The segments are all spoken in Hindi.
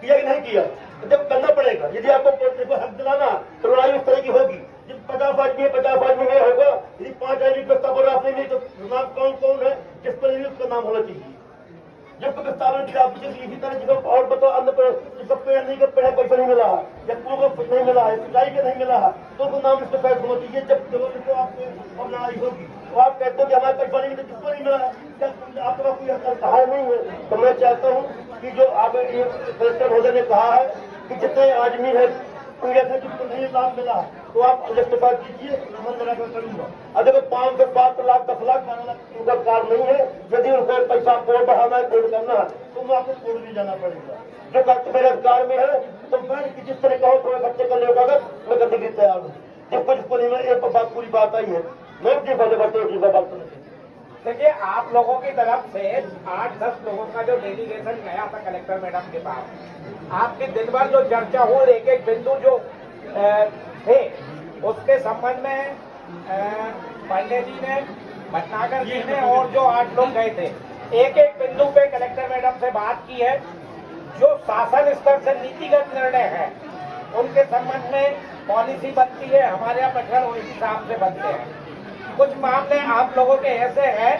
किया कि नहीं किया? जब करना पड़ेगा। यदि आपको हक दिलाना तो लड़ाई उस तरह की होगी। जब 50 आदमी है, 50 आदमी में होगा। यदि 5 आदमी प्रस्ताव आपने नहीं, तो नाम कौन कौन है जिस पर उसका नाम होना चाहिए। जब तो प्रस्तावना की आप इसी तरह जिसको और बताओ अन्य जिसको पेड़ नहीं कर पेड़ पैसा नहीं मिला है, जब पूर्व को नहीं मिला है, सिंचाई का नहीं मिला है, तो उनको नाम इसको पैसा होना चाहिए। जब तो आपको और लड़ाई होगी तो आप कहते हो कि हमारे पैसा नहीं मिला, जिसको नहीं मिला है, क्या आपके पास कोई सहाय नहीं है? तो मैं चाहता हूँ कि जो आप कलेक्टर महोदय ने कहा है कि जितने आदमी है पीड़ित है जिसको नहीं लाभ मिला तो आप इस्तीफा कीजिए, मैं निराकरण करूंगा। अगर 5 से 7 लाख 10 लाख 12 लाख उनका कार नहीं है, यदि उनको पैसा कोर्ट बढ़ाना है, कोर्ट करना है, तो मैं आपको कोर्ट भी जाना पड़ेगा। जो खर्च मेरे अधिकार में है तो बैठ के जिस तरह कहो थोड़े खर्चे कर लेगा, मैं करने के लिए तैयार हूँ। जिसको नहीं मैं एक बात पूरी बात आई है, मैं उसी पहले बात नहीं। देखिए, आप लोगों की तरफ से 8-10 लोगों का जो डेलीगेशन गया था कलेक्टर मैडम के पास, आपकी दिन भर जो चर्चा हो, एक एक बिंदु जो थे उसके संबंध में पांडे जी ने, भटनागर जी ने और जो 8 लोग गए थे, एक एक बिंदु पे कलेक्टर मैडम से बात की है। जो शासन स्तर से नीतिगत निर्णय है उनके संबंध में पॉलिसी बनती है, हमारे यहाँ प्रखंड उस हिसाब से बनते हैं। कुछ मामले आप लोगों के ऐसे हैं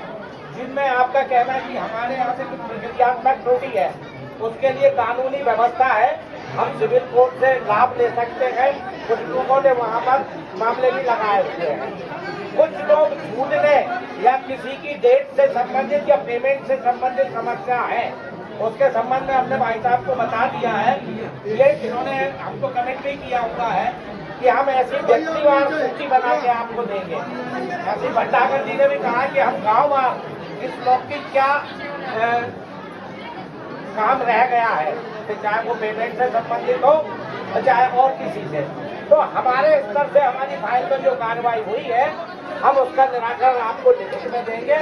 जिनमें आपका कहना है कि हमारे यहाँ से कुछ प्रक्रियात्मक त्रुटि है, उसके लिए कानूनी व्यवस्था है, हम सिविल कोर्ट से लाभ ले सकते हैं। कुछ लोगों ने वहाँ पर मामले भी लगाए हुए हैं। कुछ लोग छूटने या किसी की डेट से संबंधित या पेमेंट से संबंधित समस्या है, उसके संबंध में हमने भाई साहब को बता दिया है। ये इन्होंने हमको कमेंट भी किया हुआ है कि हम ऐसी व्यक्तिवार सूची बना के आपको देंगे। ऐसी भटनागर जी ने भी कहा कि हम गाँव इस लोग की क्या काम रह गया है, चाहे वो पेमेंट से संबंधित हो चाहे और किसी से, तो हमारे स्तर से हमारी फाइल में जो कार्रवाई हुई है हम उसका निराकरण आपको लिखित में देंगे,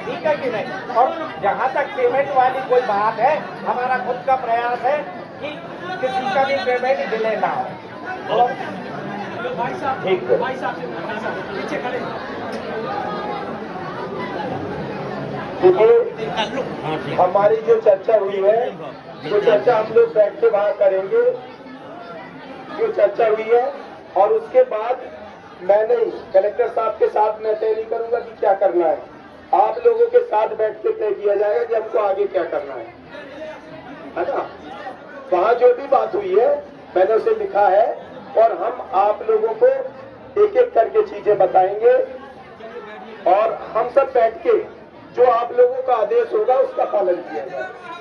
ठीक है कि नहीं। और जहाँ तक पेमेंट वाली कोई बात है, हमारा खुद का प्रयास है कि किसी का भी पेमेंट डिले ना हो। ठीक है, देखिए हमारी जो चर्चा हुई है, वो चर्चा हम लोग बैठ के वहाँ करेंगे। जो चर्चा हुई है और उसके बाद मैं नहीं, कलेक्टर साहब के साथ मैं तय नहीं करूंगा कि क्या करना है। आप लोगों के साथ बैठ के तय किया जाएगा कि हमको आगे क्या करना है ना। वहाँ जो भी बात हुई है मैंने उसे लिखा है और हम आप लोगों को एक एक करके चीजें बताएंगे और हम सब बैठ के जो आप लोगों का आदेश होगा उसका पालन किया जाएगा।